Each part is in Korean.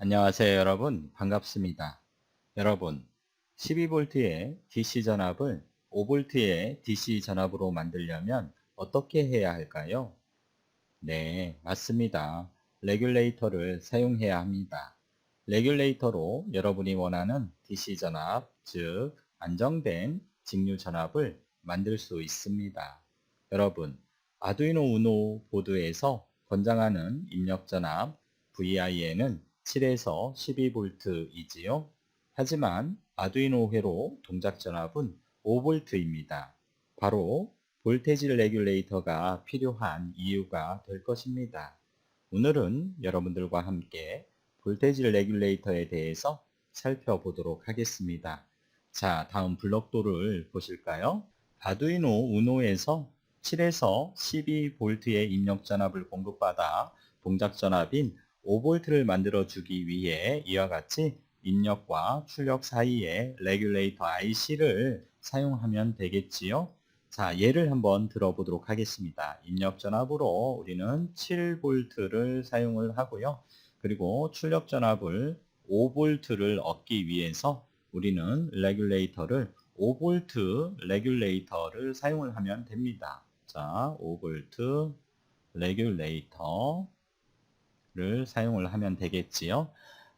안녕하세요 여러분, 반갑습니다. 여러분, 12V의 DC 전압을 5V의 DC 전압으로 만들려면 어떻게 해야 할까요? 네, 맞습니다. 레귤레이터를 사용해야 합니다. 레귤레이터로 여러분이 원하는 DC 전압, 즉 안정된 직류 전압을 만들 수 있습니다. 여러분, 아두이노 우노 보드에서 권장하는 입력 전압 VIN은 7에서 12V이지요. 하지만 아두이노 회로 동작 전압은 5V입니다. 바로 볼테지 레귤레이터가 필요한 이유가 될 것입니다. 오늘은 여러분들과 함께 볼테지 레귤레이터에 대해서 살펴보도록 하겠습니다. 자, 다음 블록도를 보실까요? 아두이노 우노에서 7에서 12V의 입력 전압을 공급받아 동작 전압인 5V를 만들어 주기 위해 이와 같이 입력과 출력 사이에 레귤레이터 IC를 사용하면 되겠지요. 자, 예를 한번 들어보도록 하겠습니다. 입력 전압으로 우리는 7V를 사용을 하고요. 그리고 출력 전압을 5V를 얻기 위해서 우리는 레귤레이터를 5V 레귤레이터를 사용을 하면 됩니다. 자, 5V 레귤레이터를 사용을 하면 되겠지요.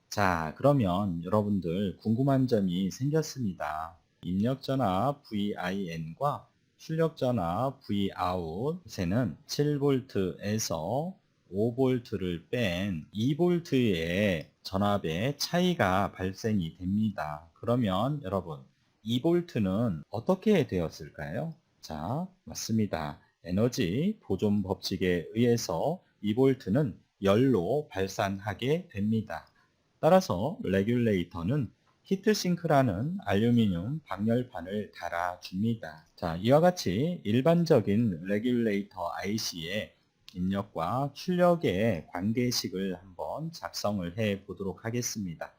자, 그러면 여러분들 궁금한 점이 생겼습니다. 입력 전압 VIN과 출력 전압 Vout에는 7V에서 5V를 뺀 2V의 전압의 차이가 발생이 됩니다. 그러면 여러분, 2V는 어떻게 되었을까요? 자, 맞습니다. 에너지 보존 법칙에 의해서 2V는 열로 발산하게 됩니다. 따라서 레귤레이터는 히트싱크라는 알루미늄 방열판을 달아줍니다. 자, 이와 같이 일반적인 레귤레이터 IC의 입력과 출력의 관계식을 한번 작성을 해 보도록 하겠습니다.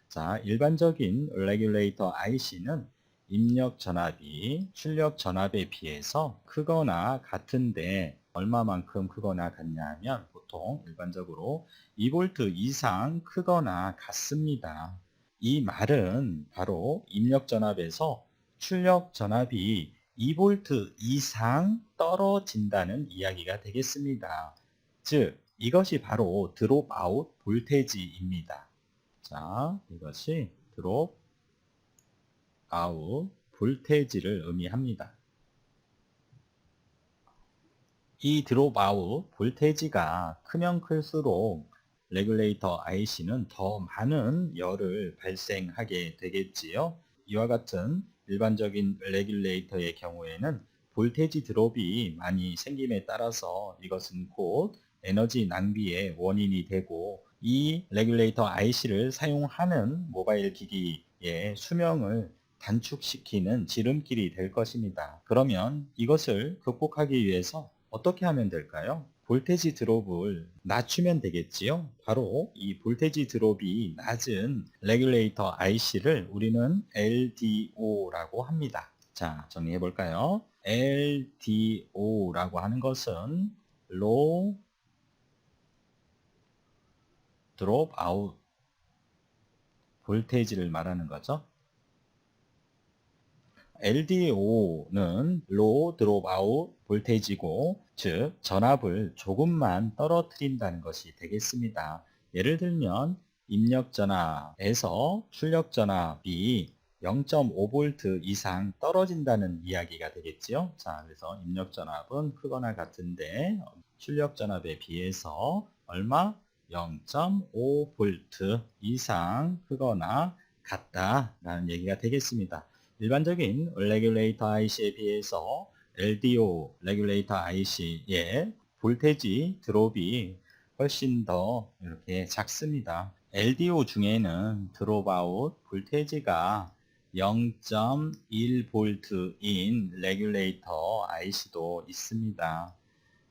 자, 일반적인 레귤레이터 IC는 입력 전압이 출력 전압에 비해서 크거나 같은데 얼마만큼 크거나 같냐 하면 보통 일반적으로 2V 이상 크거나 같습니다. 이 말은 바로 입력 전압에서 출력 전압이 2V 이상 떨어진다는 이야기가 되겠습니다. 즉, 이것이 바로 드롭 아웃 볼테지입니다. 자, 이것이 드롭 아웃 볼테지를 의미합니다. 이 드롭 아웃 볼테지가 크면 클수록 레귤레이터 IC는 더 많은 열을 발생하게 되겠지요. 이와 같은 일반적인 레귤레이터의 경우에는 볼테지 드롭이 많이 생김에 따라서 이것은 곧 에너지 낭비의 원인이 되고 이 레귤레이터 IC를 사용하는 모바일 기기의 수명을 단축시키는 지름길이 될 것입니다. 그러면 이것을 극복하기 위해서 어떻게 하면 될까요? 볼테지 드롭을 낮추면 되겠지요. 바로 이 볼테지 드롭이 낮은 레귤레이터 IC를 우리는 LDO라고 합니다. 자, 정리해 볼까요? LDO라고 하는 것은 Low Drop Out 볼테지를 말하는 거죠. LDO는 Low Dropout 볼테이지고, 즉 전압을 조금만 떨어뜨린다는 것이 되겠습니다. 예를 들면 입력 전압에서 출력 전압이 0.5V 이상 떨어진다는 이야기가 되겠지요. 자, 그래서 입력 전압은 크거나 같은데 출력 전압에 비해서 얼마? 0.5V 이상 크거나 같다라는 얘기가 되겠습니다. 일반적인 레귤레이터 IC에 비해서 LDO 레귤레이터 IC의 볼테지 드롭이 훨씬 더 이렇게 작습니다. LDO 중에는 드롭아웃 볼테지가 0.1V인 레귤레이터 IC도 있습니다.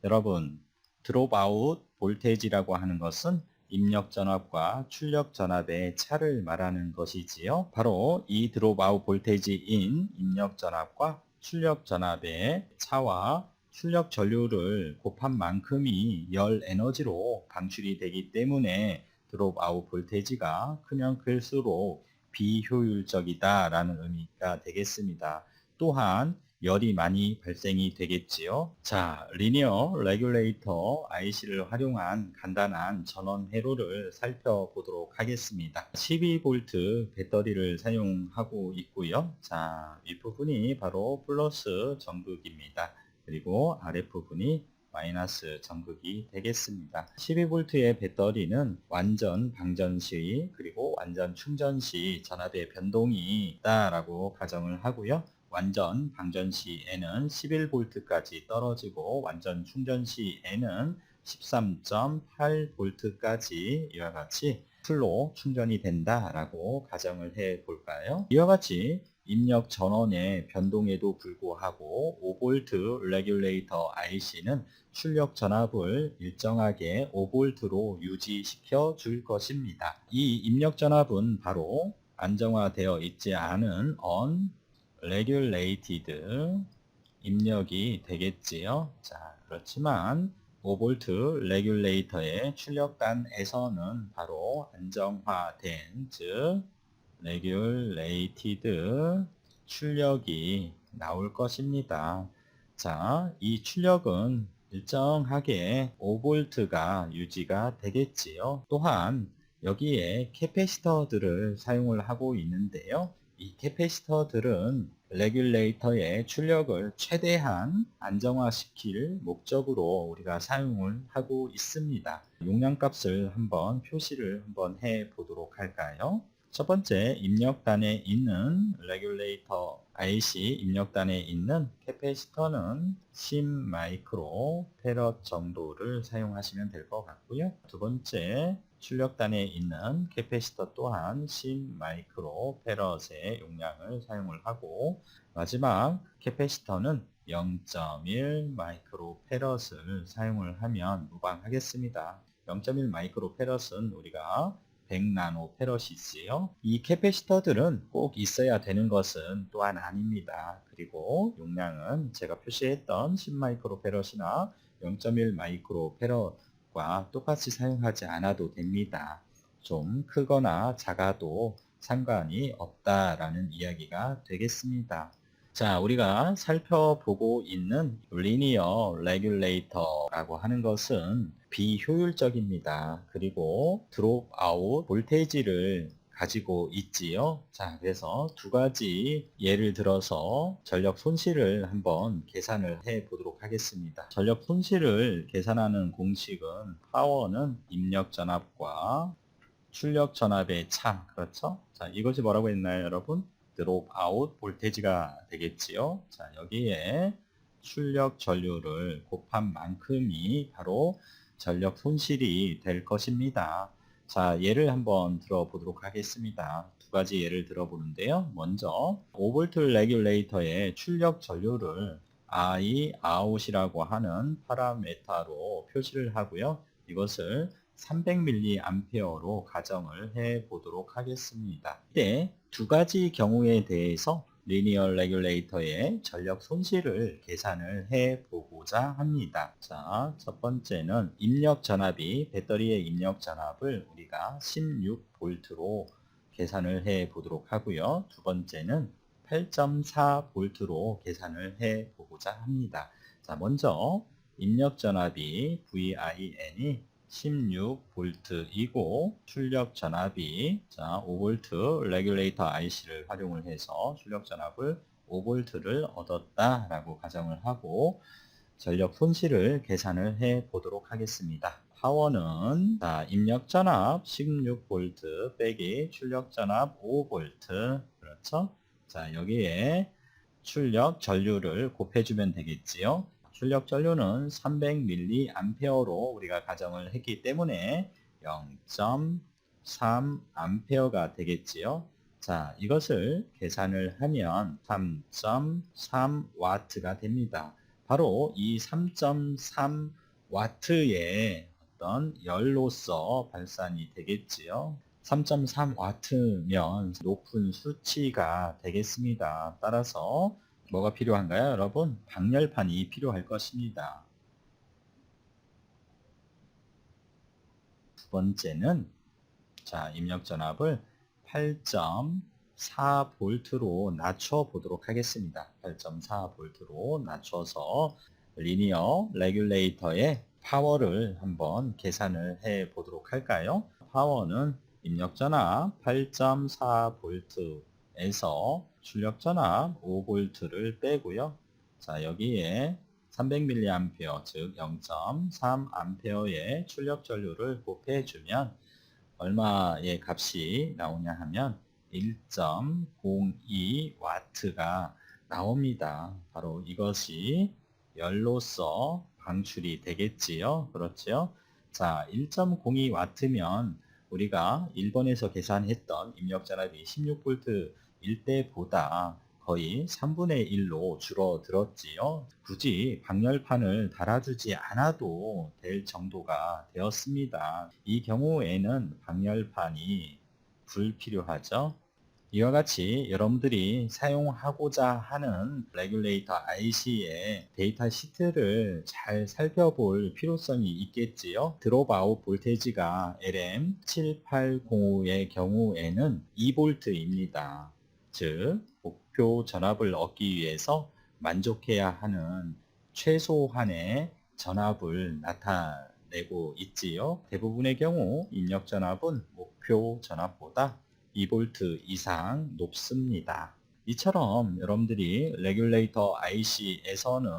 여러분, 드롭아웃 볼테지라고 하는 것은 입력 전압과 출력 전압의 차를 말하는 것이지요. 바로 이 드롭아웃 볼테지인 입력 전압과 출력 전압의 차와 출력 전류를 곱한 만큼이 열 에너지로 방출이 되기 때문에 드롭아웃 볼테이지가 크면 클수록 비효율적이다라는 의미가 되겠습니다. 또한 열이 많이 발생이 되겠지요. 자, 리니어 레귤레이터 IC를 활용한 간단한 전원 회로를 살펴보도록 하겠습니다. 12V 배터리를 사용하고 있고요. 자, 윗부분이 바로 플러스 전극입니다. 그리고 아랫부분이 마이너스 전극이 되겠습니다. 12V의 배터리는 완전 방전 시 그리고 완전 충전 시 전압의 변동이 있다라고 가정을 하고요. 완전 방전 시에는 11V까지 떨어지고 완전 충전 시에는 13.8V까지 이와 같이 풀로 충전이 된다라고 가정을 해 볼까요? 이와 같이 입력 전원의 변동에도 불구하고 5V 레귤레이터 IC는 출력 전압을 일정하게 5V로 유지시켜 줄 것입니다. 이 입력 전압은 바로 안정화되어 있지 않은 unregulated 입력이 되겠지요. 자, 그렇지만 5V 레귤레이터의 출력단에서는 바로 안정화된, 즉 regulated 출력이 나올 것입니다. 자, 이 출력은 일정하게 5V가 유지가 되겠지요. 또한 여기에 캐패시터들을 사용을 하고 있는데요. 이 캐패시터들은 레귤레이터의 출력을 최대한 안정화시킬 목적으로 우리가 사용을 하고 있습니다. 용량값을 한번 표시를 한번 해 보도록 할까요? 첫 번째 입력단에 있는 레귤레이터 IC 입력단에 있는 캐패시터는 10 마이크로 페럿 정도를 사용하시면 될 것 같고요. 두 번째 출력단에 있는 캐패시터 또한 10 마이크로 페럿의 용량을 사용을 하고, 마지막 캐패시터는 0.1 마이크로 페럿을 사용을 하면 무방하겠습니다. 0.1 마이크로 페럿은 우리가 100나노 페럿이지요. 이 캐패시터들은 꼭 있어야 되는 것은 또한 아닙니다. 그리고 용량은 제가 표시했던 10 마이크로 페럿이나 0.1 마이크로 페럿과 똑같이 사용하지 않아도 됩니다. 좀 크거나 작아도 상관이 없다라는 이야기가 되겠습니다. 자, 우리가 살펴보고 있는 리니어 레귤레이터라고 하는 것은 비효율적입니다. 그리고 드롭아웃 볼테이지를 가지고 있지요. 자, 그래서 두 가지 예를 들어서 전력 손실을 한번 계산을 해 보도록 하겠습니다. 전력 손실을 계산하는 공식은 파워는 입력 전압과 출력 전압의 차, 그렇죠? 자, 이것이 뭐라고 했나요, 여러분? 드롭아웃 볼테이지가 되겠지요. 자, 여기에 출력 전류를 곱한 만큼이 바로 전력 손실이 될 것입니다. 자, 예를 한번 들어보도록 하겠습니다. 두 가지 예를 들어보는데요. 먼저 5V 레귤레이터의 출력 전류를 I out이라고 하는 파라메타로 표시를 하고요. 이것을 300mA로 가정을 해 보도록 하겠습니다. 이때 두 가지 경우에 대해서 리니어 레귤레이터의 전력 손실을 계산을 해 보고자 합니다. 자, 첫 번째는 입력 전압이 배터리의 입력 전압을 우리가 16V로 계산을 해 보도록 하고요. 두 번째는 8.4V로 계산을 해 보고자 합니다. 자, 먼저 입력 전압이 VIN이 16V이고 출력 전압이 5V 레귤레이터 IC를 활용을 해서 출력 전압을 5V를 얻었다라고 가정을 하고 전력 손실을 계산을 해 보도록 하겠습니다. 파워는 입력 전압 16V 빼기 출력 전압 5V, 그렇죠? 자, 여기에 출력 전류를 곱해주면 되겠지요. 출력 전류는 300mA로 우리가 가정을 했기 때문에 0.3A가 되겠지요. 자, 이것을 계산을 하면 3.3W가 됩니다. 바로 이 3.3W의 어떤 열로서 발산이 되겠지요. 3.3W면 높은 수치가 되겠습니다. 따라서 뭐가 필요한가요, 여러분? 방열판이 필요할 것입니다. 두 번째는 자, 입력 전압을 8.4V로 낮춰 보도록 하겠습니다. 8.4V로 낮춰서 리니어 레귤레이터의 파워를 한번 계산을 해 보도록 할까요? 파워는 입력 전압 8.4V에서 출력 전압 5V를 빼고요. 자, 여기에 300mA, 즉 0.3A의 출력 전류를 곱해주면 얼마의 값이 나오냐 하면 1.02W가 나옵니다. 바로 이것이 열로서 방출이 되겠지요. 그렇죠? 자, 1.02W면 우리가 1번에서 계산했던 입력 전압이 16V일 때보다 거의 3분의 1로 줄어들었지요. 굳이 방열판을 달아주지 않아도 될 정도가 되었습니다. 이 경우에는 방열판이 불필요하죠. 이와 같이 여러분들이 사용하고자 하는 레귤레이터 IC의 데이터 시트를 잘 살펴볼 필요성이 있겠지요. 드롭아웃 볼테이지가 LM7805의 경우에는 2V입니다. 즉 목표 전압을 얻기 위해서 만족해야 하는 최소한의 전압을 나타내고 있지요. 대부분의 경우 입력 전압은 목표 전압보다 2V 이상 높습니다. 이처럼 여러분들이 레귤레이터 IC에서는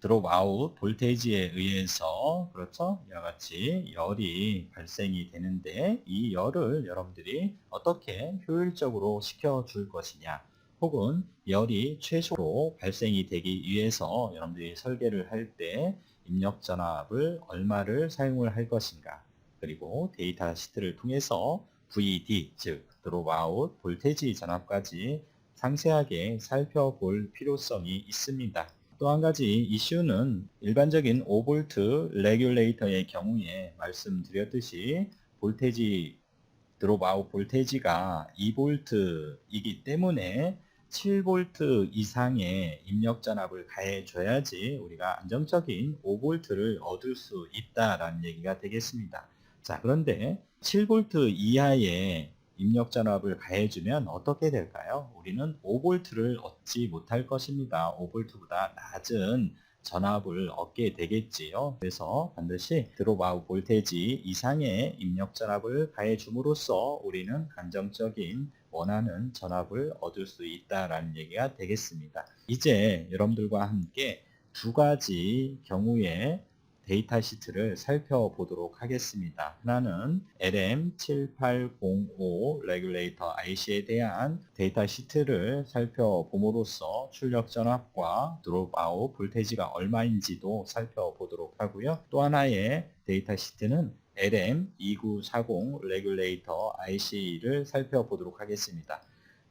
드롭아웃 볼테이지에 의해서 그렇죠? 이와 같이 열이 발생이 되는데 이 열을 여러분들이 어떻게 효율적으로 시켜줄 것이냐 혹은 열이 최소로 발생이 되기 위해서 여러분들이 설계를 할 때 입력 전압을 얼마를 사용을 할 것인가 그리고 데이터 시트를 통해서 VD 즉 드롭아웃 볼테이지 전압까지 상세하게 살펴볼 필요성이 있습니다. 또 한 가지 이슈는 일반적인 5V 레귤레이터의 경우에 말씀드렸듯이 볼테이지 드롭아웃 볼테이지가 2V이기 때문에 7V 이상의 입력 전압을 가해줘야지 우리가 안정적인 5V를 얻을 수 있다라는 얘기가 되겠습니다. 자, 그런데 7V 이하의 입력 전압을 가해주면 어떻게 될까요? 우리는 5V를 얻지 못할 것입니다. 5V보다 낮은 전압을 얻게 되겠지요. 그래서 반드시 드롭아웃 볼테이지 이상의 입력 전압을 가해줌으로써 우리는 안정적인 원하는 전압을 얻을 수 있다라는 얘기가 되겠습니다. 이제 여러분들과 함께 두 가지 경우의 데이터 시트를 살펴보도록 하겠습니다. 하나는 LM7805 레귤레이터 IC에 대한 데이터 시트를 살펴봄으로써 출력 전압과 드롭아웃 볼테이지가 얼마인지도 살펴보도록 하고요. 또 하나의 데이터 시트는 LM2940 레귤레이터 IC를 살펴보도록 하겠습니다.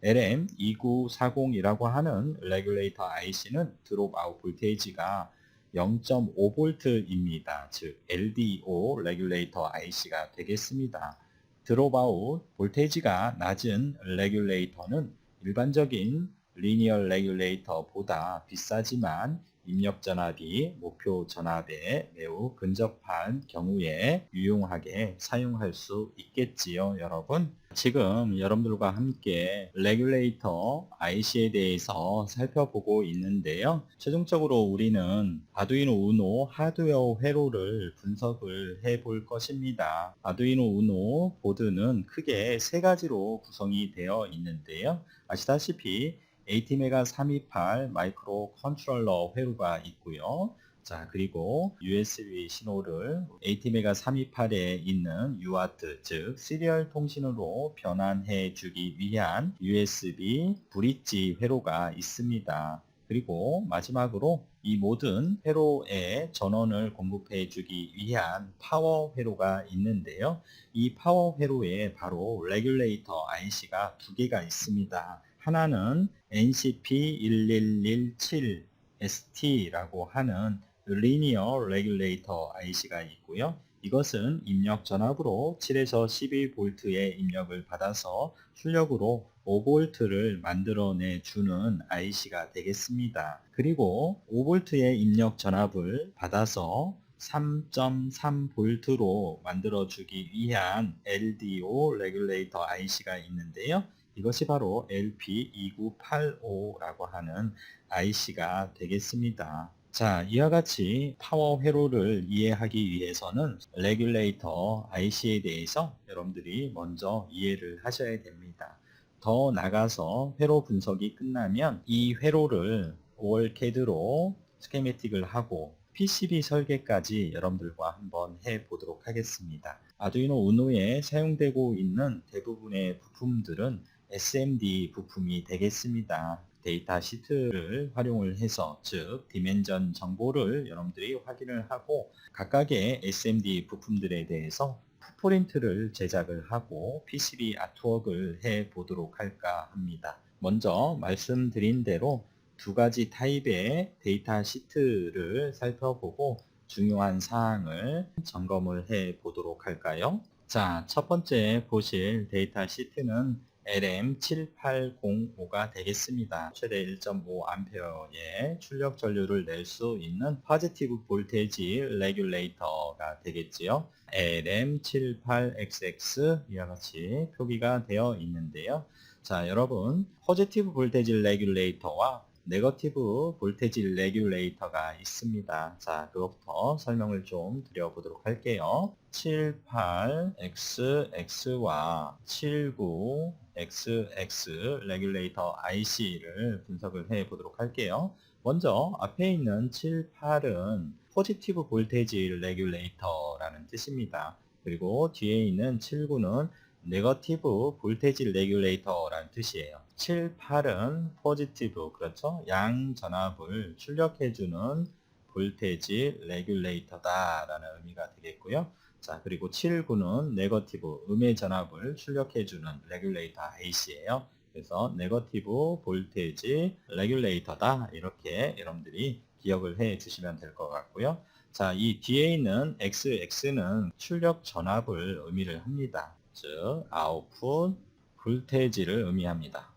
LM2940이라고 하는 레귤레이터 IC는 드롭아웃 볼테이지가 0.5V입니다. 즉 LDO 레귤레이터 IC가 되겠습니다. 드롭아웃 볼테이지가 낮은 레귤레이터는 일반적인 리니어 레귤레이터보다 비싸지만 입력 전압이 목표 전압에 매우 근접한 경우에 유용하게 사용할 수 있겠지요, 여러분. 지금 여러분들과 함께 레귤레이터 IC에 대해서 살펴보고 있는데요. 최종적으로 우리는 아두이노 우노 하드웨어 회로를 분석을 해 볼 것입니다. 아두이노 우노 보드는 크게 세 가지로 구성이 되어 있는데요. 아시다시피 ATmega328 마이크로 컨트롤러 회로가 있고요. 자, 그리고 USB 신호를 ATmega328에 있는 UART, 즉 시리얼 통신으로 변환해 주기 위한 USB 브릿지 회로가 있습니다. 그리고 마지막으로 이 모든 회로에 전원을 공급해 주기 위한 파워 회로가 있는데요. 이 파워 회로에 바로 레귤레이터 IC가 두 개가 있습니다. 하나는 NCP1117ST라고 하는 리니어 레귤레이터 IC가 있고요. 이것은 입력 전압으로 7에서 12V의 입력을 받아서 출력으로 5V를 만들어내 주는 IC가 되겠습니다. 그리고 5V의 입력 전압을 받아서 3.3V로 만들어주기 위한 LDO 레귤레이터 IC가 있는데요. 이것이 바로 LP2985라고 하는 IC가 되겠습니다. 자, 이와 같이 파워 회로를 이해하기 위해서는 레귤레이터 IC에 대해서 여러분들이 먼저 이해를 하셔야 됩니다. 더 나가서 회로 분석이 끝나면 이 회로를 ORCAD로 스케매틱을 하고 PCB 설계까지 여러분들과 한번 해보도록 하겠습니다. 아두이노 우노에 사용되고 있는 대부분의 부품들은 SMD 부품이 되겠습니다. 데이터 시트를 활용을 해서, 즉 디멘전 정보를 여러분들이 확인을 하고 각각의 SMD 부품들에 대해서 풋프린트를 제작을 하고 PCB 아트웍을 해 보도록 할까 합니다. 먼저 말씀드린 대로 두 가지 타입의 데이터 시트를 살펴보고 중요한 사항을 점검을 해 보도록 할까요? 자, 첫 번째 보실 데이터 시트는 LM7805가 되겠습니다. 최대 1.5A의 출력 전류를 낼 수 있는 포지티브 볼테이지 레귤레이터가 되겠지요. LM78XX 이와 같이 표기가 되어 있는데요. 자, 여러분, 포지티브 볼테이지 레귤레이터와 네거티브 볼테이지 레귤레이터가 있습니다. 자, 그것부터 설명을 좀 드려보도록 할게요. 78XX와 79XX 레귤레이터 IC를 분석을 해 보도록 할게요. 먼저 앞에 있는 78은 포지티브 볼테이지 레귤레이터라는 뜻입니다. 그리고 뒤에 있는 79는 네거티브 볼테이지 레귤레이터라는 뜻이에요. 7, 8은 포지티브, 그렇죠? 양 전압을 출력해주는 볼테이지 레귤레이터다 라는 의미가 되겠고요. 자, 그리고 7, 9는 네거티브, 음의 전압을 출력해주는 레귤레이터 IC예요. 그래서 네거티브 볼테이지 레귤레이터다, 이렇게 여러분들이 기억을 해 주시면 될 것 같고요. 자, 이 뒤에 있는 XX는 출력 전압을 의미를 합니다. 즉, 아웃풋 볼테이지를 의미합니다.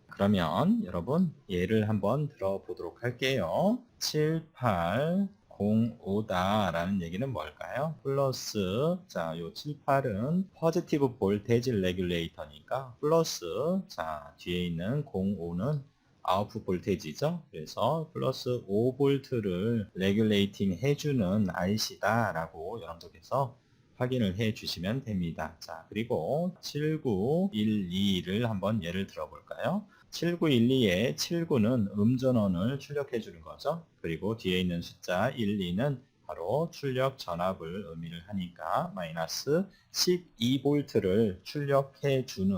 그러면 여러분 예를 한번 들어보도록 할게요. 7805다 라는 얘기는 뭘까요? 플러스, 자, 요 78은 포지티브 볼테이지 레귤레이터니까 플러스, 자, 뒤에 있는 05는 아웃풋 볼테이지죠. 그래서 플러스 5V를 레귤레이팅 해주는 IC다 라고 여러분들께서 확인을 해 주시면 됩니다. 자, 그리고 7912를 한번 예를 들어볼까요? 7912에 79는 음전원을 출력해 주는 거죠. 그리고 뒤에 있는 숫자 12는 바로 출력 전압을 의미를 하니까 마이너스 12V를 출력해 주는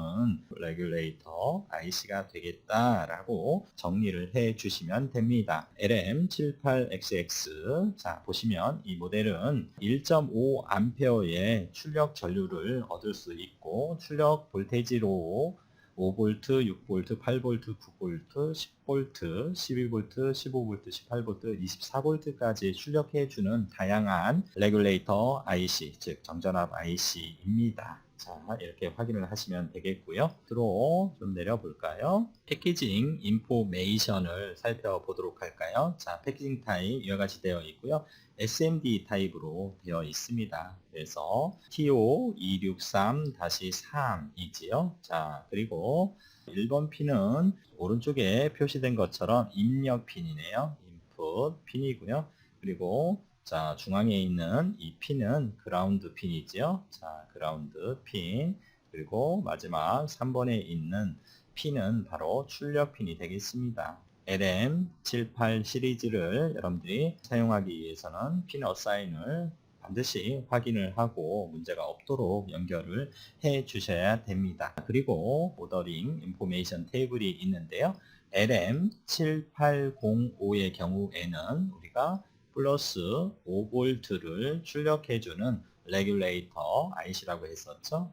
레귤레이터 IC가 되겠다라고 정리를 해 주시면 됩니다. LM78XX, 자, 보시면 이 모델은 1.5A의 출력 전류를 얻을 수 있고 출력 볼테이지로 5V, 6V, 8V, 9V, 10V, 12V, 15V, 18V, 24V까지 출력해주는 다양한 레귤레이터 IC, 즉 정전압 IC입니다. 자, 이렇게 확인을 하시면 되겠고요. 밑으로 좀 내려볼까요? 패키징 인포메이션을 살펴보도록 할까요? 자, 패키징 타입 이와 같이 되어 있고요. SMD 타입으로 되어 있습니다. 그래서 TO263-3이지요. 자, 그리고 1번 핀은 오른쪽에 표시된 것처럼 입력 핀이네요. 인풋 핀이고요. 그리고 자, 중앙에 있는 이 핀은 그라운드 핀이지요. 자, 그라운드 핀. 그리고 마지막 3번에 있는 핀은 바로 출력 핀이 되겠습니다. LM78 시리즈를 여러분들이 사용하기 위해서는 핀 어사인을 반드시 확인을 하고 문제가 없도록 연결을 해 주셔야 됩니다. 그리고 오더링 인포메이션 테이블이 있는데요. LM7805의 경우에는 우리가 플러스 5V를 출력해주는 레귤레이터 IC라고 했었죠.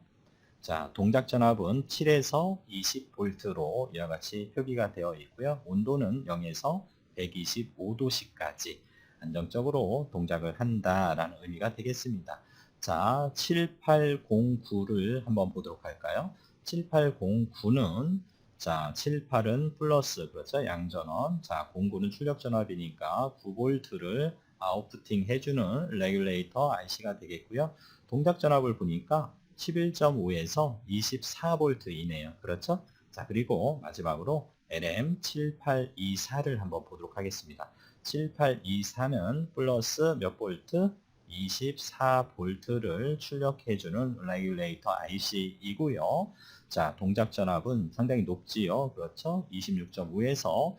자, 동작 전압은 7에서 20V로 이와 같이 표기가 되어 있고요. 온도는 0에서 125도씨까지 안정적으로 동작을 한다라는 의미가 되겠습니다. 자, 7809를 한번 보도록 할까요? 7809는 자, 78은 플러스, 그렇죠? 양전원. 자, 09는 출력 전압이니까 9V를 아웃푸팅 해주는 레귤레이터 IC가 되겠고요. 동작 전압을 보니까 11.5에서 24V이네요. 그렇죠? 자, 그리고 마지막으로 LM7824를 한번 보도록 하겠습니다. 7824는 플러스 몇 볼트? 24V를 출력해주는 레귤레이터 IC이고요. 자, 동작 전압은 상당히 높지요. 그렇죠? 26.5에서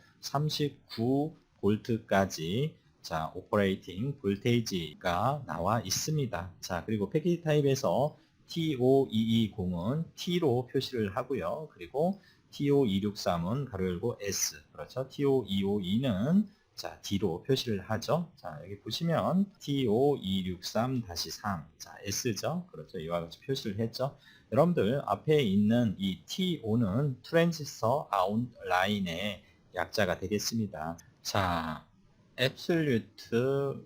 39V까지 자, 오퍼레이팅 볼테이지가 나와 있습니다. 자, 그리고 패키지 타입에서 TO220은 T로 표시를 하고요. 그리고 TO263은 가로 열고 S, 그렇죠? TO252는 자, D로 표시를 하죠. 자, 여기 보시면 TO263-3, 자, S죠. 그렇죠. 이와 같이 표시를 했죠. 여러분들 앞에 있는 이 TO는 트랜지스터 아웃라인의 약자가 되겠습니다. 자, Absolute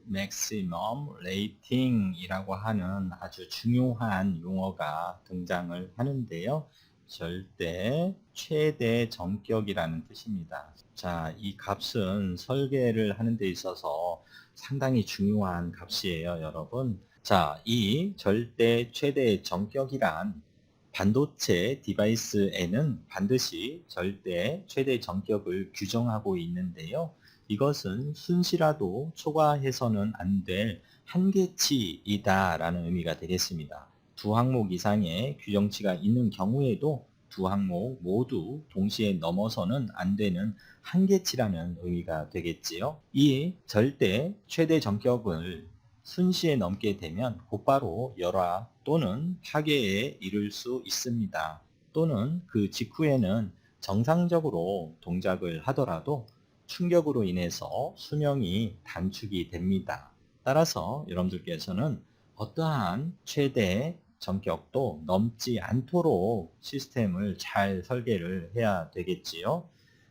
Maximum Rating이라고 하는 아주 중요한 용어가 등장을 하는데요. 절대 최대 전격이라는 뜻입니다. 자, 이 값은 설계를 하는 데 있어서 상당히 중요한 값이에요, 여러분. 자, 이 절대 최대 전격이란 반도체 디바이스에는 반드시 절대 최대 전격을 규정하고 있는데요. 이것은 순시라도 초과해서는 안 될 한계치이다라는 의미가 되겠습니다. 두 항목 이상의 규정치가 있는 경우에도 두 항목 모두 동시에 넘어서는 안 되는 한계치라는 의미가 되겠지요. 이 절대 최대 전격을 순시에 넘게 되면 곧바로 열화 또는 파괴에 이를 수 있습니다. 또는 그 직후에는 정상적으로 동작을 하더라도 충격으로 인해서 수명이 단축이 됩니다. 따라서 여러분들께서는 어떠한 최대 전격도 넘지 않도록 시스템을 잘 설계를 해야 되겠지요.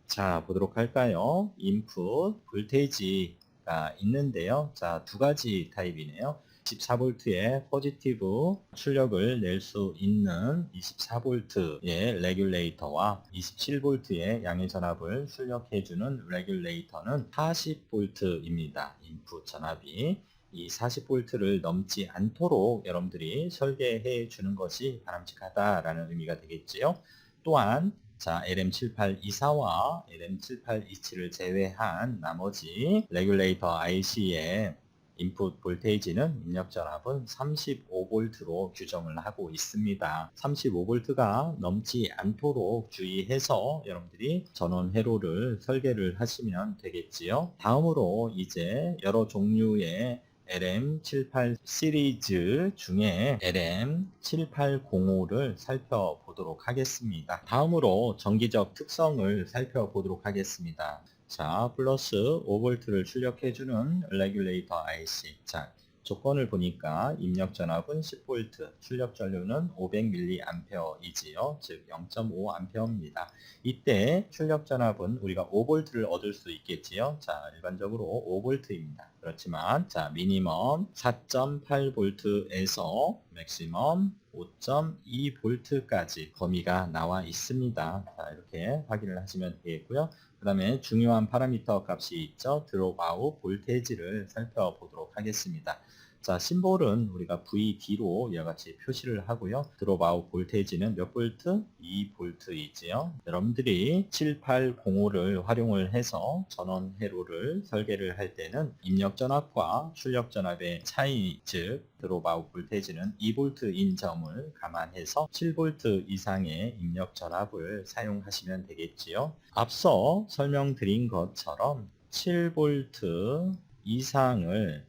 자, 보도록 할까요? 인풋 볼테이지가 있는데요. 자, 두 가지 타입이네요. 24V의 포지티브 출력을 낼 수 있는 24V의 레귤레이터와 27V의 양의 전압을 출력해주는 레귤레이터는 40V입니다. 인풋 전압이. 이 40V를 넘지 않도록 여러분들이 설계해 주는 것이 바람직하다라는 의미가 되겠지요. 또한 자, LM7824와 LM7827을 제외한 나머지 레귤레이터 IC의 인풋 볼테이지는 입력 전압은 35V로 규정을 하고 있습니다. 35V가 넘지 않도록 주의해서 여러분들이 전원 회로를 설계를 하시면 되겠지요. 다음으로 이제 여러 종류의 LM78 시리즈 중에 LM7805를 살펴보도록 하겠습니다. 다음으로 전기적 특성을 살펴보도록 하겠습니다. 자, 플러스 5V를 출력해주는 레귤레이터 IC. 자, 조건을 보니까 입력 전압은 10V, 출력 전류는 500mA이지요. 즉 0.5A입니다. 이때 출력 전압은 우리가 5V를 얻을 수 있겠지요. 자, 일반적으로 5V입니다. 그렇지만 자, 미니멈 4.8V에서 맥시멈 5.2V까지 범위가 나와 있습니다. 자, 이렇게 확인을 하시면 되겠고요. 그 다음에 중요한 파라미터 값이 있죠. 드롭아웃 볼테이지를 살펴보도록 하겠습니다. 자, 심볼은 우리가 VD로 이와 같이 표시를 하고요. 드롭아웃 볼테이지는 몇 볼트? 2V이지요. 여러분들이 7805를 활용을 해서 전원 회로를 설계를 할 때는 입력 전압과 출력 전압의 차이, 즉 드롭아웃 볼테이지는 2V인 점을 감안해서 7V 이상의 입력 전압을 사용하시면 되겠지요. 앞서 설명드린 것처럼 7V 이상을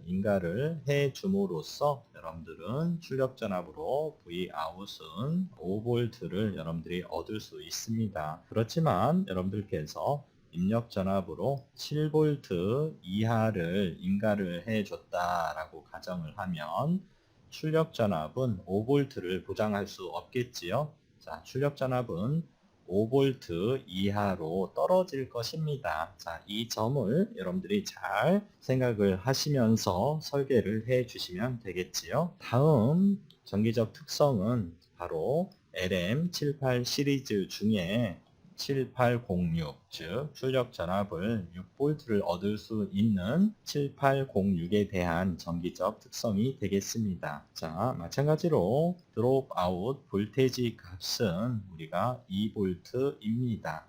인가를 해 줌으로써 여러분들은 출력 전압으로 Vout은 5V를 여러분들이 얻을 수 있습니다. 그렇지만 여러분들께서 입력 전압으로 7V 이하를 인가를 해 줬다라고 가정을 하면 출력 전압은 5V를 보장할 수 없겠지요. 자, 출력 전압은 5V 이하로 떨어질 것입니다. 자, 이 점을 여러분들이 잘 생각을 하시면서 설계를 해 주시면 되겠지요. 다음 전기적 특성은 바로 LM78 시리즈 중에 7806, 즉 출력 전압을 6V를 얻을 수 있는 7806에 대한 전기적 특성이 되겠습니다. 자, 마찬가지로 드롭아웃 볼테지 값은 우리가 2V입니다.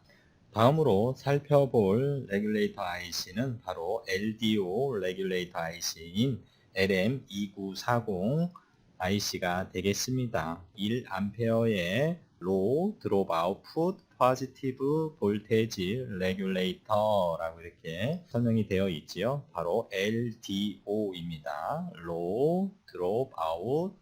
다음으로 살펴볼 레귤레이터 IC는 바로 LDO 레귤레이터 IC인 LM2940 IC가 되겠습니다. 1A의 로우 드롭 아웃풋 포지티브 볼테지 레귤레이터라고 이렇게 설명이 되어 있지요. 바로 LDO입니다. 로우 드롭 아웃,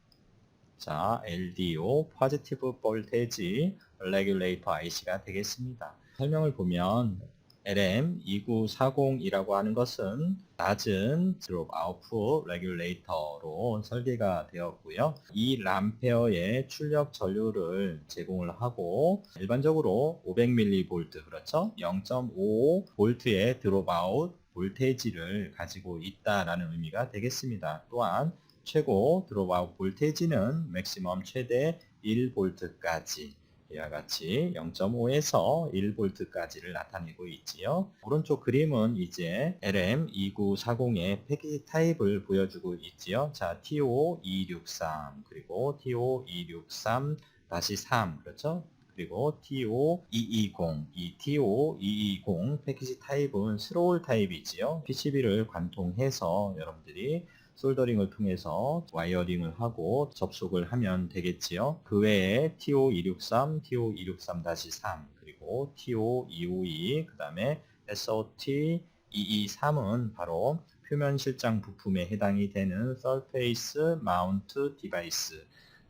자, LDO 포지티브 볼테지 레귤레이터 IC가 되겠습니다. 설명을 보면 LM2940이라고 하는 것은 낮은 드롭 아웃풋 레귤레이터로 설계가 되었고요. 2A의 출력 전류를 제공을 하고 일반적으로 500mV, 그렇죠? 0.5V의 드롭 아웃 볼테지를 가지고 있다라는 의미가 되겠습니다. 또한 최고 드롭아웃 볼테지는 맥시멈 최대 1V까지, 이와 같이 0.5에서 1V까지를 나타내고 있지요. 오른쪽 그림은 이제 LM2940의 패키지 타입을 보여주고 있지요. 자, TO263, 그리고 TO263-3, 그렇죠? 그리고 TO220, 이 TO220 패키지 타입은 스로울 타입이지요. PCB를 관통해서 여러분들이 솔더링을 통해서 와이어링을 하고 접속을 하면 되겠지요. 그 외에 TO263, TO263-3, 그리고 TO252, 그 다음에 SOT223은 바로 표면 실장 부품에 해당이 되는 Surface Mount Device,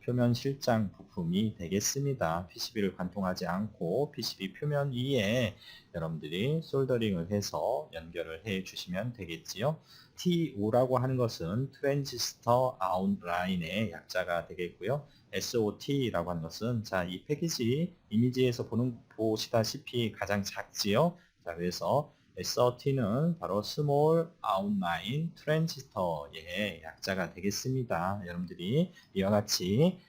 표면 실장 부품이 되겠습니다. PCB를 관통하지 않고 PCB 표면 위에 여러분들이 솔더링을 해서 연결을 해 주시면 되겠지요. T5라고 하는 것은 트랜지스터 아웃라인의 약자가 되겠고요. SOT라고 하는 것은, 자, 이 패키지 이미지에서 보시다시피 가장 작지요. 자, 그래서 SOT는 바로 스몰 아웃라인 트랜지스터의 약자가 되겠습니다. 여러분들이 이와 같이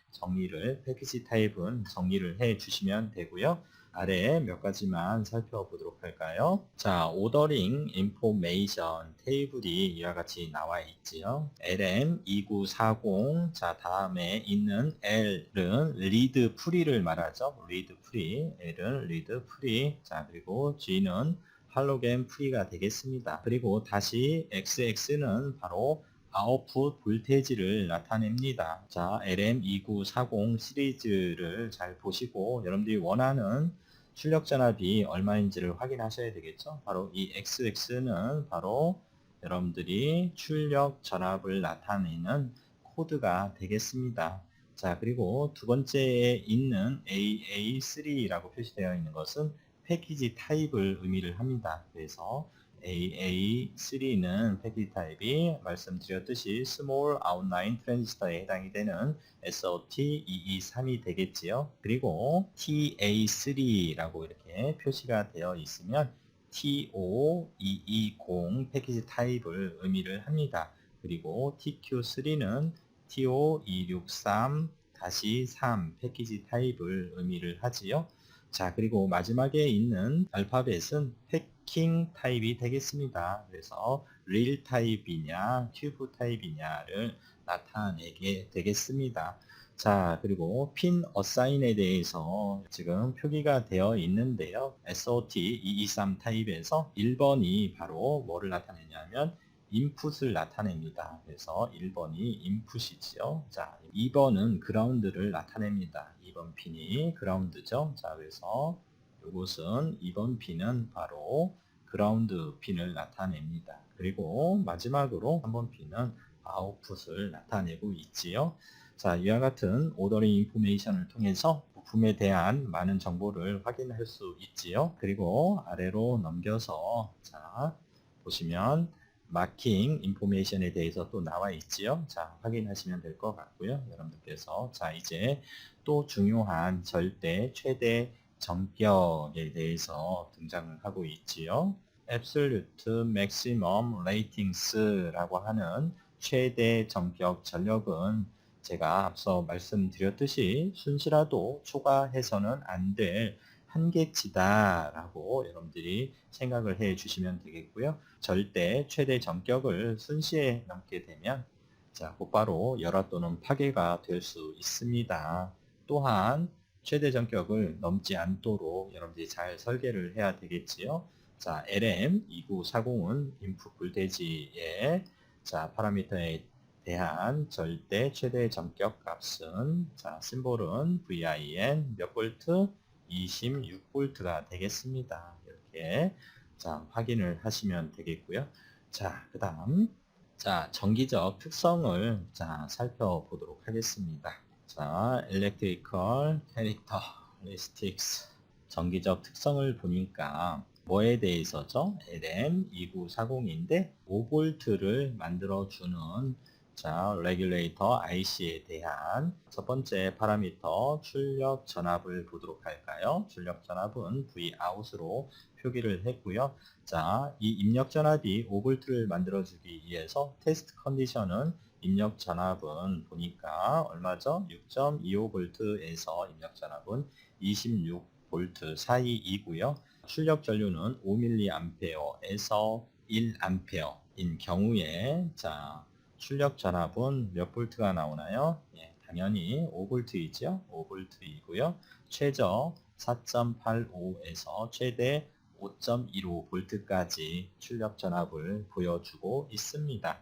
패키지 타입은 정리를 해 주시면 되고요. 아래 몇 가지만 살펴보도록 할까요? 자, 오더링 인포메이션 테이블이 이와 같이 나와 있지요. LM2940, 자, 다음에 있는 L은 리드 프리를 말하죠. 리드 프리, L은 리드 프리, 자, 그리고 G는 할로겐 프리가 되겠습니다. 그리고 다시 XX는 바로 아웃풋 볼테이지를 나타냅니다. 자, LM2940 시리즈를 잘 보시고 여러분들이 원하는 출력 전압이 얼마인지를 확인하셔야 되겠죠. 바로 이 XX는 바로 여러분들이 출력 전압을 나타내는 코드가 되겠습니다. 자, 그리고 두 번째에 있는 AA3라고 표시되어 있는 것은 패키지 타입을 의미를 합니다. 그래서 AA3는 패키지 타입이 말씀드렸듯이 스몰 아웃라인 트랜지스터에 해당이 되는 SOT223이 되겠지요. 그리고 TA3라고 이렇게 표시가 되어 있으면 TO220 패키지 타입을 의미를 합니다. 그리고 TQ3는 TO263-3 패키지 타입을 의미를 하지요. 자, 그리고 마지막에 있는 알파벳은 패킹 타입이 되겠습니다. 그래서 릴 타입이냐 튜브 타입이냐를 나타내게 되겠습니다. 자, 그리고 핀 어사인에 대해서 지금 표기가 되어 있는데요. SOT223 타입에서 1번이 바로 뭐를 나타내냐면 인풋을 나타냅니다. 그래서 1번이 인풋이지요. 자, 2번은 그라운드를 나타냅니다. 2번 핀이 그라운드죠. 자, 그래서 이것은 2번 핀은 바로 그라운드 핀을 나타냅니다. 그리고 마지막으로 3번 핀은 아웃풋을 나타내고 있지요. 자, 이와 같은 오더링 인포메이션을 통해서 부품에 대한 많은 정보를 확인할 수 있지요. 그리고 아래로 넘겨서 자, 보시면 마킹 인포메이션에 대해서 또 나와 있지요. 자, 확인하시면 될 것 같고요. 여러분들께서 자, 이제 또 중요한 절대 최대 전격에 대해서 등장을 하고 있지요. Absolute Maximum Ratings라고 하는 최대 전격 전력은 제가 앞서 말씀드렸듯이 순시라도 초과해서는 안 될 한계치다라고 여러분들이 생각을 해 주시면 되겠고요. 절대 최대 전격을 순시에 넘게 되면 자, 곧바로 열화 또는 파괴가 될 수 있습니다. 또한 최대 전격을 넘지 않도록 여러분들이 잘 설계를 해야 되겠지요. 자, LM2940은 인풋 볼테지의 자, 파라미터에 대한 절대 최대 전격 값은 자, 심볼은 VIN 몇 볼트? 26볼트가 되겠습니다. 이렇게 자, 확인을 하시면 되겠고요. 자, 그다음 자, 전기적 특성을 자, 살펴보도록 하겠습니다. 자, Electrical Characteristics 전기적 특성을 보니까 뭐에 대해서죠? LM2940인데 5V를 만들어주는 자, 레귤레이터 IC에 대한 첫 번째 파라미터 출력 전압을 보도록 할까요? 출력 전압은 Vout으로 표기를 했고요. 자, 이 입력 전압이 5V를 만들어주기 위해서 테스트 컨디션은 입력 전압은 보니까 얼마죠? 6.25V에서 입력 전압은 26V 사이이고요. 출력 전류는 5mA에서 1A인 경우에 자, 출력 전압은 몇 볼트가 나오나요? 예, 당연히 5V이죠. 5V이고요. 최저 4.85에서 최대 5.15V까지 출력 전압을 보여주고 있습니다.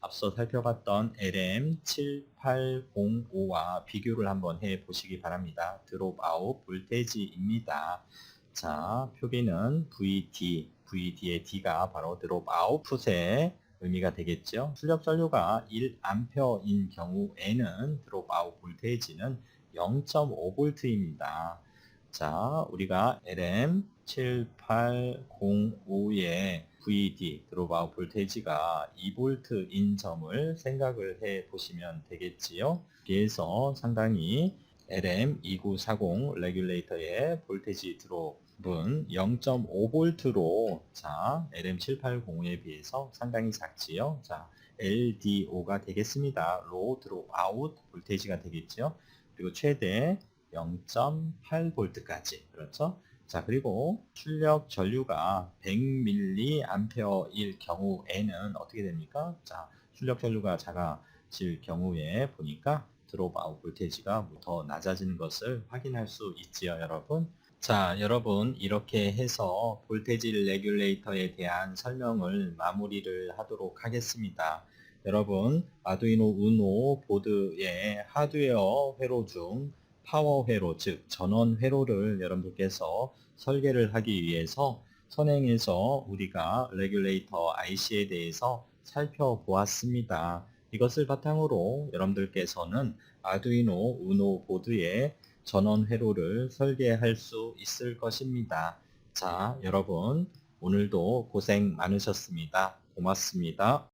앞서 살펴봤던 LM7805와 비교를 한번 해 보시기 바랍니다. 드롭아웃 볼테지입니다. 자, 표기는 VD의 D가 바로 드롭아웃풋의 의미가 되겠죠. 출력 전류가 1A인 경우에는 드롭아웃 볼테이지는 0.5V입니다. 자, 우리가 LM7805의 VD 드롭아웃 볼테이지가 2V인 점을 생각을 해 보시면 되겠지요. 비해서 상당히 LM2940 레귤레이터의 볼테이지 드롭은 0.5V로 자, LM780에 비해서 상당히 작지요. 자, LDO가 되겠습니다. 로우 드롭 아웃 볼테이지가 되겠죠. 그리고 최대 0.8V까지. 그렇죠? 자, 그리고 출력 전류가 100mA일 경우에는 어떻게 됩니까? 자, 출력 전류가 작아질 경우에 보니까 드롭아웃 볼테이지가 더 낮아지는 것을 확인할 수 있지요, 여러분. 자, 여러분 이렇게 해서 볼테지 레귤레이터에 대한 설명을 마무리를 하도록 하겠습니다. 여러분 아두이노 우노 보드의 하드웨어 회로 중 파워 회로, 즉 전원 회로를 여러분들께서 설계를 하기 위해서 선행해서 우리가 레귤레이터 IC에 대해서 살펴보았습니다. 이것을 바탕으로 여러분들께서는 아두이노 우노 보드의 전원 회로를 설계할 수 있을 것입니다. 자, 여러분 오늘도 고생 많으셨습니다. 고맙습니다.